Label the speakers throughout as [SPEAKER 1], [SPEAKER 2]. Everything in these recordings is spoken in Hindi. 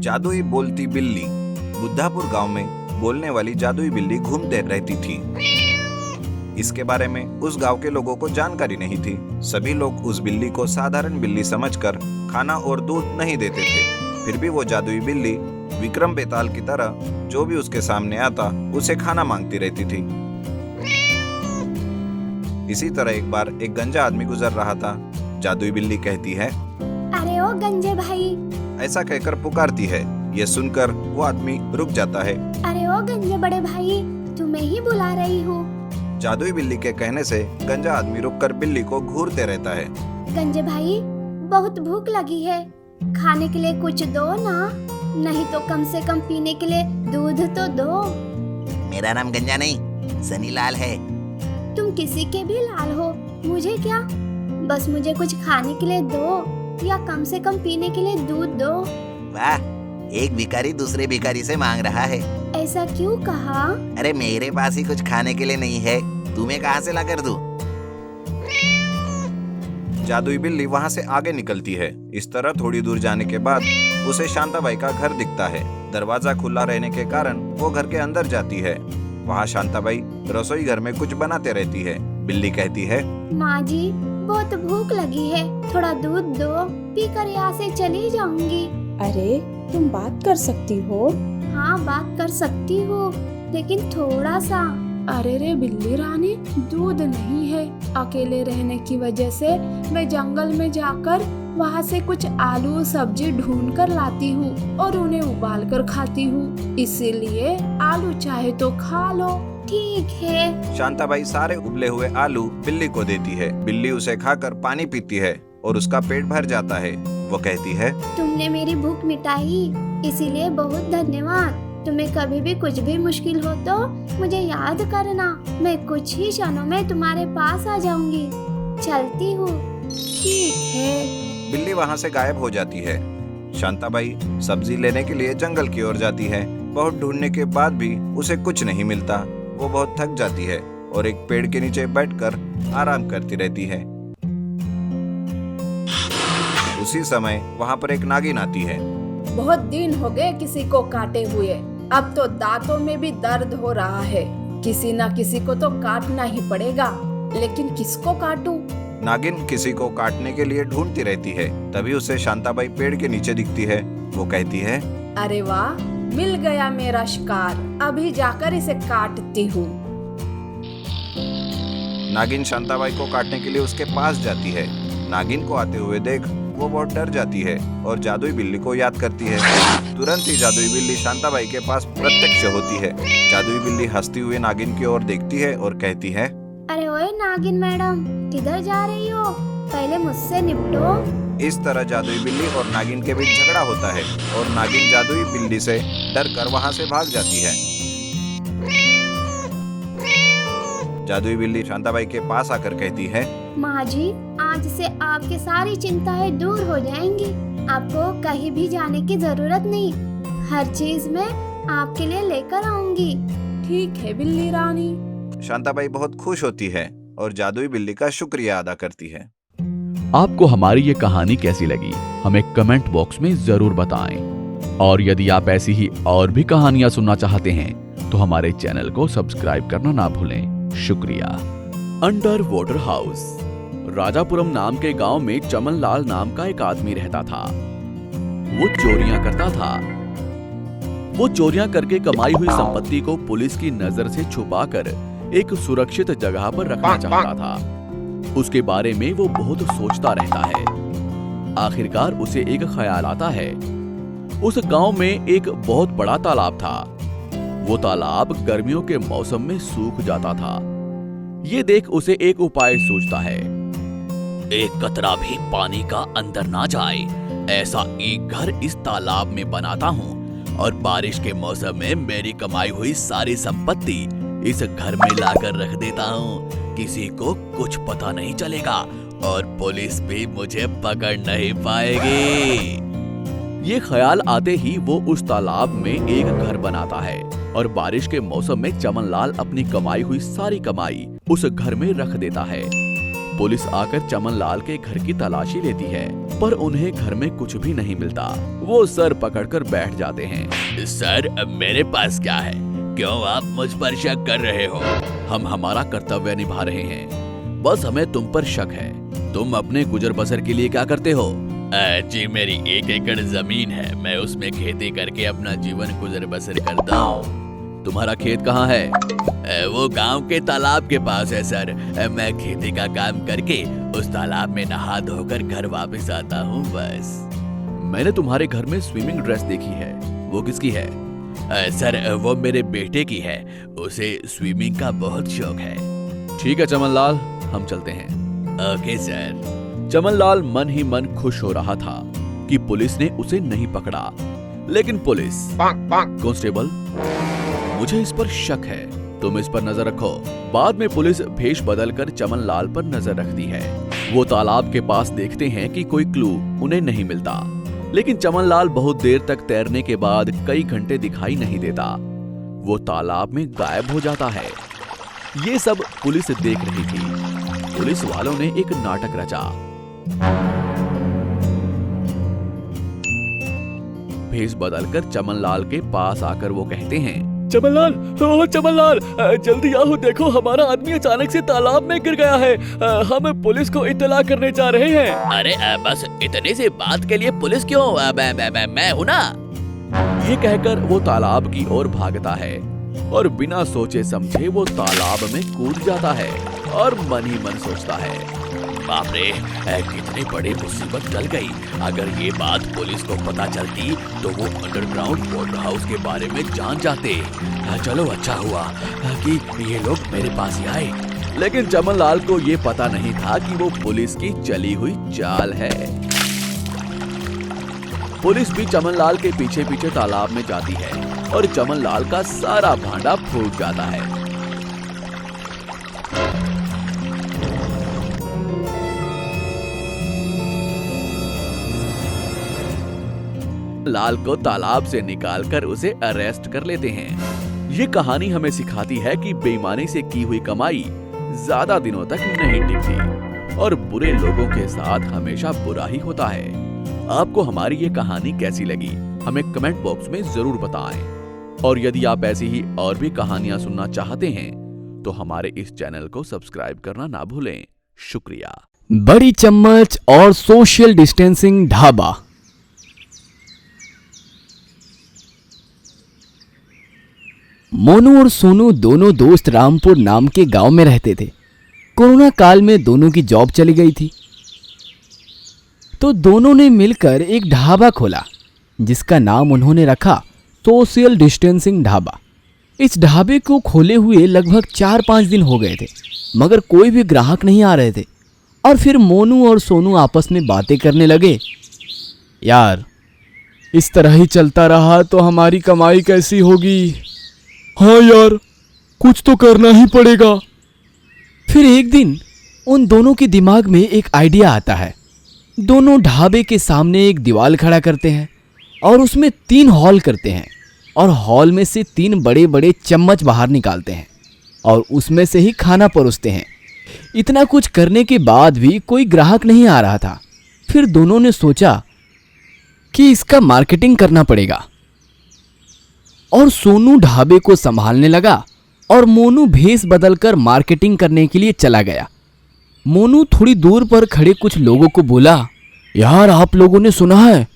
[SPEAKER 1] जादुई बोलती बिल्ली। बुद्धापुर गांव में बोलने वाली जादुई बिल्ली घूमते रहती थी। इसके बारे में उस गांव के लोगों को जानकारी नहीं थी। सभी लोग उस बिल्ली को साधारण बिल्ली समझकर खाना और दूध नहीं देते थे। फिर भी वो जादुई बिल्ली विक्रम बेताल की तरह जो भी उसके सामने आता उसे खाना मांगती रहती थी। इसी तरह एक बार एक गंजा आदमी गुजर रहा था। जादुई बिल्ली कहती है,
[SPEAKER 2] अरे ओ गंजे भाई,
[SPEAKER 1] ऐसा कहकर पुकारती है। ये सुनकर वो आदमी रुक जाता है।
[SPEAKER 2] अरे ओ गंजे बड़े भाई, तुम्हें ही बुला रही हूँ।
[SPEAKER 1] जादुई बिल्ली के कहने से गंजा आदमी रुककर बिल्ली को घूरते रहता है।
[SPEAKER 2] गंजे भाई, बहुत भूख लगी है, खाने के लिए कुछ दो ना, नहीं तो कम से कम पीने के लिए दूध तो दो।
[SPEAKER 3] मेरा नाम गंजा नहीं, सनी लाल है।
[SPEAKER 2] तुम किसी के भी लाल हो, मुझे क्या, बस मुझे कुछ खाने के लिए दो या कम से कम पीने के लिए दूध दो।
[SPEAKER 3] वाह, एक भिखारी दूसरे भिखारी से मांग रहा है।
[SPEAKER 2] ऐसा क्यों कहा?
[SPEAKER 3] अरे मेरे पास ही कुछ खाने के लिए नहीं है, तुम्हें कहाँ से ला कर दूं?
[SPEAKER 1] जादुई बिल्ली वहाँ से आगे निकलती है। इस तरह थोड़ी दूर जाने के बाद उसे शांताबाई का घर दिखता है। दरवाजा खुला रहने के कारण वो घर के अंदर जाती है। वहाँ शांताबाई रसोई घर में कुछ बनाते रहती है। बिल्ली कहती है,
[SPEAKER 2] माँ जी, बहुत भूख लगी है, थोड़ा दूध दो, पीकर यहाँ से चली जाऊंगी।
[SPEAKER 4] अरे तुम बात कर सकती हो?
[SPEAKER 2] हाँ, बात कर सकती हूँ, लेकिन थोड़ा सा।
[SPEAKER 4] अरे रे बिल्ली रानी, दूध नहीं है। अकेले रहने की वजह से मैं जंगल में जाकर वहाँ से कुछ आलू सब्जी ढूंढ कर लाती हूँ और उन्हें उबाल कर खाती हूँ, इसीलिए आलू चाहे तो खा लो।
[SPEAKER 2] ठीक है।
[SPEAKER 1] शांताबाई सारे उबले हुए आलू बिल्ली को देती है। बिल्ली उसे खाकर पानी पीती है और उसका पेट भर जाता है। वो कहती है,
[SPEAKER 2] तुमने मेरी भूख मिटाई, इसीलिए बहुत धन्यवाद। तुम्हें कभी भी कुछ भी मुश्किल हो तो मुझे याद करना, मैं कुछ ही क्षणों में तुम्हारे पास आ जाऊंगी। चलती हूँ।
[SPEAKER 4] ठीक है।
[SPEAKER 1] बिल्ली वहाँ से गायब हो जाती है। शांताबाई सब्जी लेने के लिए जंगल की ओर जाती है। बहुत ढूंढने के बाद भी उसे कुछ नहीं मिलता। वो बहुत थक जाती है और एक पेड़ के नीचे बैठकर आराम करती रहती है। उसी समय वहाँ पर एक नागिन आती है।
[SPEAKER 4] बहुत दिन हो गए किसी को काटे हुए, अब तो दांतों में भी दर्द हो रहा है। किसी न किसी को तो काटना ही पड़ेगा, लेकिन किसको काटूं?
[SPEAKER 1] नागिन किसी को काटने के लिए ढूंढती रहती है। तभी उसे शांताबाई पेड़ के नीचे दिखती है। वो कहती है,
[SPEAKER 4] अरे वाह, मिल गया मेरा शिकार, अभी जाकर इसे काटती हूँ।
[SPEAKER 1] नागिन शांताबाई को काटने के लिए उसके पास जाती है। नागिन को आते हुए देख वो बहुत डर जाती है और जादुई बिल्ली को याद करती है। तुरंत ही जादुई बिल्ली शांताबाई के पास प्रत्यक्ष होती है। जादुई बिल्ली हंसती हुई नागिन की ओर देखती है और कहती है,
[SPEAKER 2] अरे ओए नागिन मैडम, किधर जा रही हो? पहले मुझसे निपटो।
[SPEAKER 1] इस तरह जादुई बिल्ली और नागिन के बीच झगड़ा होता है और नागिन जादुई बिल्ली से डरकर वहाँ से भाग जाती है। जादुई बिल्ली शांताबाई के पास आकर कहती है,
[SPEAKER 2] माँ जी, आज से आपकी सारी चिंताएं दूर हो जाएंगी। आपको कहीं भी जाने की जरूरत नहीं, हर चीज मैं आपके लिए लेकर आऊंगी।
[SPEAKER 4] ठीक है बिल्ली रानी।
[SPEAKER 1] शांताबाई बहुत खुश होती है और जादुई बिल्ली का शुक्रिया अदा करती है।
[SPEAKER 5] आपको हमारी ये कहानी कैसी लगी हमें कमेंट बॉक्स में जरूर बताएं। और यदि आप ऐसी ही और भी कहानियां सुनना चाहते हैं तो हमारे चैनल को सब्सक्राइब करना ना भूलें। शुक्रिया। Under water house. राजापुरम नाम के गांव में चमन लाल नाम का एक आदमी रहता था। वो चोरियां करता था। वो चोरियां करके कमाई हुई संपत्ति को पुलिस की नजर से छुपाकर एक सुरक्षित जगह पर रखना चाहता था। उसके बारे में वो बहुत सोचता रहता है। आखिरकार उसे एक ख्याल आता है। उस गांव में एक बहुत बड़ा तालाब था। वो तालाब गर्मियों के मौसम में सूख जाता था। ये देख उसे एक उपाय सूझता है। एक कतरा भी पानी का अंदर ना जाए, ऐसा एक घर इस तालाब में बनाता हूँ और बारिश के मौसम में मेरी कमाई हुई सारी संपत्ति इस घर में लाकर रख देता हूँ। किसी को कुछ पता नहीं चलेगा और पुलिस भी मुझे पकड़ नहीं पाएगी। ये ख्याल आते ही वो उस तालाब में एक घर बनाता है और बारिश के मौसम में चमनलाल अपनी कमाई हुई सारी कमाई उस घर में रख देता है। पुलिस आकर चमनलाल के घर की तलाशी लेती है, पर उन्हें घर में कुछ भी नहीं मिलता। वो सर पकड़कर बैठ जाते हैं। सर, मेरे पास क्या है? क्यों आप मुझ पर शक कर रहे हो? हम हमारा कर्तव्य निभा रहे हैं, बस हमें तुम पर शक है। तुम अपने गुजर बसर के लिए क्या करते हो? जी, मेरी 1 एकड़ जमीन है, मैं उसमें खेती करके अपना जीवन गुजर बसर करता हूँ। तुम्हारा खेत कहाँ है? वो गांव के तालाब के पास है सर। मैं खेती का काम करके उस तालाब में नहा धोकर घर वापस आता हूँ बस। मैंने तुम्हारे घर में स्विमिंग ड्रेस देखी है, वो किसकी है? सर, वो मेरे बेटे की है, उसे स्विमिंग का बहुत शौक है। ठीक है चमनलाल, हम चलते हैं। Okay sir. चमनलाल मन ही मन खुश हो रहा था कि पुलिस ने उसे नहीं पकड़ा, लेकिन पुलिस कांस्टेबल, मुझे इस पर शक है, तुम इस पर नजर रखो। बाद में पुलिस भेष बदलकर चमनलाल पर नजर रखती है। वो तालाब के पास देखते हैं कि कोई क्लू उन्हें नहीं मिलता, लेकिन चमनलाल बहुत देर तक तैरने के बाद कई घंटे दिखाई नहीं देता। वो तालाब में गायब हो जाता है। ये सब पुलिस देख रही थी। पुलिस वालों ने एक नाटक रचा। भेष बदलकर चमनलाल के पास आकर वो कहते हैं, चमनलाल, ओ चमनलाल, जल्दी आओ, देखो हमारा आदमी अचानक से तालाब में गिर गया है। हम पुलिस को इत्तला करने जा रहे हैं। अरे बस इतने से बात के लिए पुलिस क्यों? मैं हूँ ना। ये कहकर वो तालाब की ओर भागता है और बिना सोचे समझे वो तालाब में कूद जाता है और मन ही मन सोचता है, बाप रे, कितनी बड़ी मुसीबत टल गई। अगर ये बात पुलिस को पता चलती तो वो अंडरग्राउंड वाटर हाउस के बारे में जान जाते। चलो अच्छा हुआ कि ये लोग मेरे पास ही आए। लेकिन चमनलाल को ये पता नहीं था कि वो पुलिस की चली हुई चाल है। पुलिस भी चमनलाल के पीछे पीछे तालाब में जाती है और चमनलाल का सारा भांडा फूट जाता है। लाल को तालाब से निकालकर उसे अरेस्ट कर लेते हैं। ये कहानी हमें सिखाती है कि बेईमानी से की हुई कमाई ज्यादा दिनों तक नहीं टिकती और बुरे लोगों के साथ हमेशा बुरा ही होता है। आपको हमारी ये कहानी कैसी लगी हमें कमेंट बॉक्स में जरूर बताएं। और यदि आप ऐसी ही और भी कहानियां सुनना चाहते हैं तो हमारे इस चैनल को सब्सक्राइब करना ना भूलें। शुक्रिया।
[SPEAKER 6] बड़ी चम्मच और सोशल डिस्टेंसिंग ढाबा। मोनू और सोनू दोनों दोस्त रामपुर नाम के गांव में रहते थे। कोरोना काल में दोनों की जॉब चली गई थी, तो दोनों ने मिलकर एक ढाबा खोला जिसका नाम उन्होंने रखा सोशल डिस्टेंसिंग ढाबा। इस ढाबे को खोले हुए लगभग 4-5 दिन हो गए थे, मगर कोई भी ग्राहक नहीं आ रहे थे। और फिर मोनू और सोनू आपस में बातें करने लगे, यार इस तरह ही चलता रहा तो हमारी कमाई कैसी होगी। हाँ यार, कुछ तो करना ही पड़ेगा। फिर एक दिन उन दोनों के दिमाग में एक आइडिया आता है। दोनों ढाबे के सामने एक दीवार खड़ा करते हैं और उसमें 3 हॉल करते हैं और हॉल में से 3 बड़े बड़े चम्मच बाहर निकालते हैं और उसमें से ही खाना परोसते हैं। इतना कुछ करने के बाद भी कोई ग्राहक नहीं आ रहा था। फिर दोनों ने सोचा कि इसका मार्केटिंग करना पड़ेगा और सोनू ढाबे को संभालने लगा और मोनू भेष बदलकर मार्केटिंग करने के लिए चला गया। मोनू थोड़ी दूर पर खड़े कुछ लोगों को बोला, यार आप लोगों ने सुना है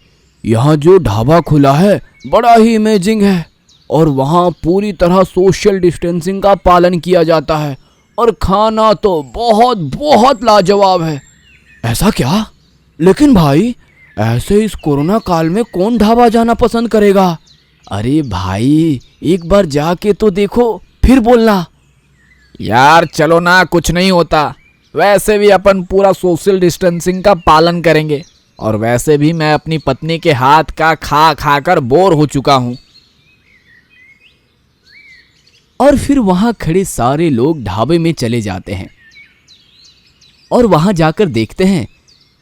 [SPEAKER 6] यहाँ जो ढाबा खुला है बड़ा ही अमेजिंग है और वहाँ पूरी तरह सोशल डिस्टेंसिंग का पालन किया जाता है और खाना तो बहुत बहुत लाजवाब है। ऐसा क्या? लेकिन भाई ऐसे इस कोरोना काल में कौन ढाबा जाना पसंद करेगा? अरे भाई एक बार जाके तो देखो फिर बोलना। यार चलो ना, कुछ नहीं होता। वैसे भी अपन पूरा सोशल डिस्टेंसिंग का पालन करेंगे और वैसे भी मैं अपनी पत्नी के हाथ का खा खा कर बोर हो चुका हूं। और फिर वहां खड़े सारे लोग ढाबे में चले जाते हैं और वहां जाकर देखते हैं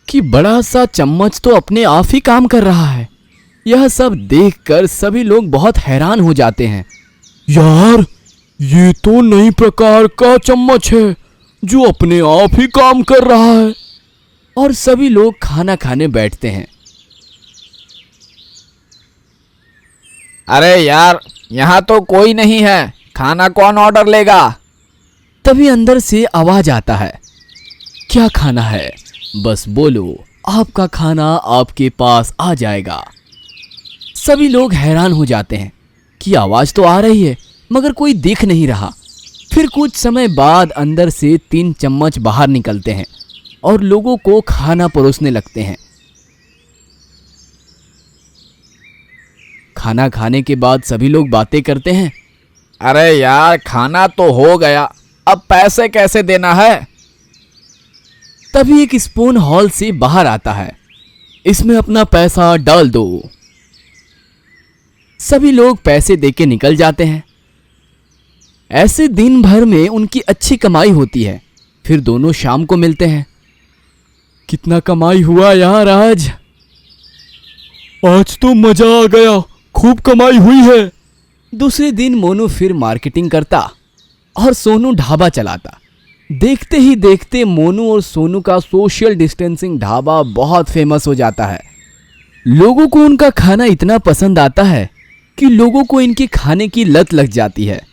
[SPEAKER 6] कि बड़ा सा चम्मच तो अपने आप ही काम कर रहा है। यह सब देखकर सभी लोग बहुत हैरान हो जाते हैं। यार ये तो नई प्रकार का चम्मच है जो अपने आप ही काम कर रहा है। और सभी लोग खाना खाने बैठते हैं।
[SPEAKER 7] अरे यार, यहाँ तो कोई नहीं है, खाना कौन ऑर्डर लेगा?
[SPEAKER 6] तभी अंदर से आवाज आता है, क्या खाना है? बस बोलो, आपका खाना आपके पास आ जाएगा। सभी लोग हैरान हो जाते हैं कि आवाज तो आ रही है मगर कोई दिख नहीं रहा। फिर कुछ समय बाद अंदर से 3 चम्मच बाहर निकलते हैं और लोगों को खाना परोसने लगते हैं। खाना खाने के बाद सभी लोग बातें करते हैं।
[SPEAKER 7] अरे यार, खाना तो हो गया, अब पैसे कैसे देना है?
[SPEAKER 6] तभी एक स्पून हॉल से बाहर आता है, इसमें अपना पैसा डाल दो। सभी लोग पैसे देके निकल जाते हैं। ऐसे दिन भर में उनकी अच्छी कमाई होती है। फिर दोनों शाम को मिलते हैं। कितना कमाई हुआ यार आज तो मजा आ गया, खूब कमाई हुई है। दूसरे दिन मोनू फिर मार्केटिंग करता और सोनू ढाबा चलाता। देखते ही देखते मोनू और सोनू का सोशल डिस्टेंसिंग ढाबा बहुत फेमस हो जाता है। लोगों को उनका खाना इतना पसंद आता है कि लोगों को इनके खाने की लत लग जाती है।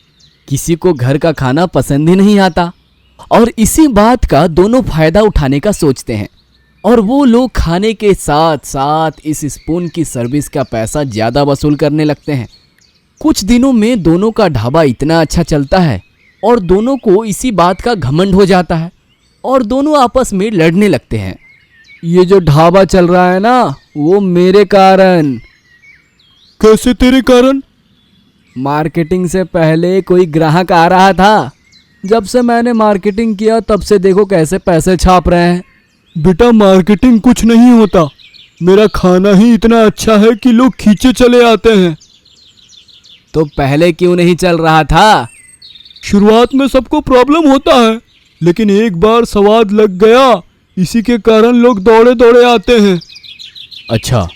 [SPEAKER 6] किसी को घर का खाना पसंद ही नहीं आता और इसी बात का दोनों फायदा उठाने का सोचते हैं और वो लोग खाने के साथ साथ इस स्पून की सर्विस का पैसा ज़्यादा वसूल करने लगते हैं। कुछ दिनों में दोनों का ढाबा इतना अच्छा चलता है और दोनों को इसी बात का घमंड हो जाता है और दोनों आपस में लड़ने लगते हैं। ये जो ढाबा चल रहा है ना, वो मेरे कारण। कैसे तेरे कारण? मार्केटिंग से पहले कोई ग्राहक आ रहा था, जब से मैंने मार्केटिंग किया तब से देखो कैसे पैसे छाप रहे हैं। बेटा, मार्केटिंग कुछ नहीं होता, मेरा खाना ही इतना अच्छा है कि लोग खींचे चले आते हैं। तो पहले क्यों नहीं चल रहा था? शुरुआत में सबको प्रॉब्लम होता है, लेकिन एक बार स्वाद लग गया, इसी के कारण लोग दौड़े दौड़े आते हैं। अच्छा,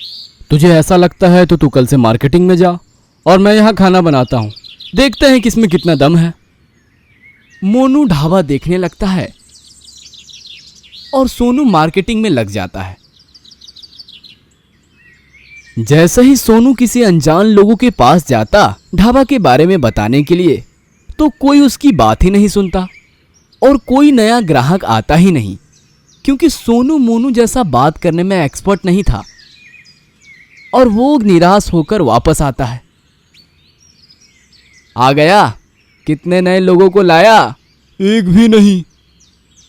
[SPEAKER 6] तुझे ऐसा लगता है तो तू कल से मार्केटिंग में जा और मैं यहाँ खाना बनाता हूँ, देखते हैं किसमें कितना दम है। मोनू ढाबा देखने लगता है और सोनू मार्केटिंग में लग जाता है। जैसे ही सोनू किसी अनजान लोगों के पास जाता ढाबा के बारे में बताने के लिए, तो कोई उसकी बात ही नहीं सुनता और कोई नया ग्राहक आता ही नहीं, क्योंकि सोनू मोनू जैसा बात करने में एक्सपर्ट नहीं था और वो निराश होकर वापस आता है। आ गया? कितने नए लोगों को लाया? एक भी नहीं।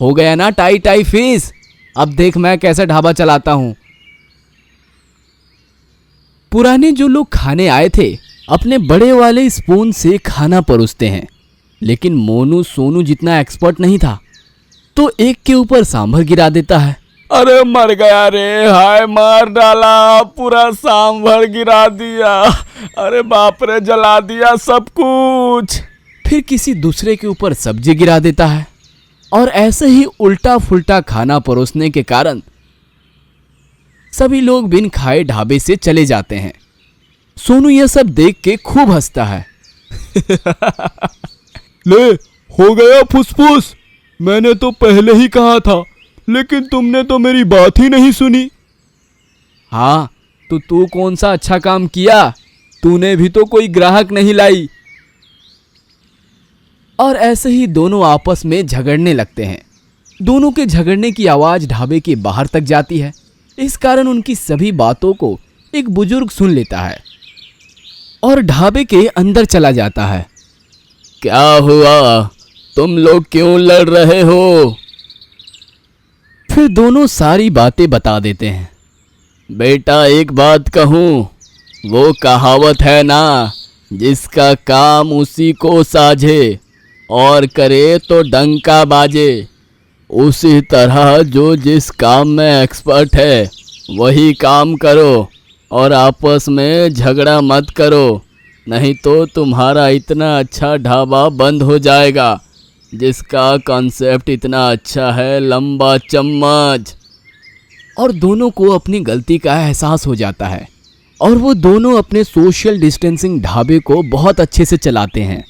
[SPEAKER 6] हो गया ना टाई टाई फीस? अब देख मैं कैसे ढाबा चलाता हूं। पुराने जो लोग खाने आए थे अपने बड़े वाले स्पून से खाना परोसते हैं, लेकिन मोनू सोनू जितना एक्सपर्ट नहीं था, तो एक के ऊपर सांभर गिरा देता है। अरे मर गया रे, हाय मार डाला, पूरा सांभर गिरा दिया, अरे बाप रे, जला दिया सब कुछ। फिर किसी दूसरे के ऊपर सब्जी गिरा देता है और ऐसे ही उल्टा फुल्टा खाना परोसने के कारण सभी लोग बिन खाए ढाबे से चले जाते हैं। सोनू यह सब देख के खूब हंसता है। ले, हो गया फुसफुस, मैंने तो पहले ही कहा था, लेकिन तुमने तो मेरी बात ही नहीं सुनी। हाँ, तो तू कौन सा अच्छा काम किया? तूने भी तो कोई ग्राहक नहीं लाई। और ऐसे ही दोनों आपस में झगड़ने लगते हैं। दोनों के झगड़ने की आवाज ढाबे के बाहर तक जाती है। इस कारण उनकी सभी बातों को एक बुजुर्ग सुन लेता है और ढाबे के अंदर चला जाता है। क्या हुआ? तुम लोग क्यों लड़ रहे हो? फिर दोनों सारी बातें बता देते हैं। बेटा, एक बात कहूँ, वो कहावत है ना, जिसका काम उसी को साझे और करे तो डंका बाजे। उसी तरह जो जिस काम में एक्सपर्ट है वही काम करो और आपस में झगड़ा मत करो, नहीं तो तुम्हारा इतना अच्छा ढाबा बंद हो जाएगा, जिसका कॉन्सेप्ट इतना अच्छा है, लंबा चम्मच। और दोनों को अपनी गलती का एहसास हो जाता है और वो दोनों अपने सोशल डिस्टेंसिंग ढाबे को बहुत अच्छे से चलाते हैं।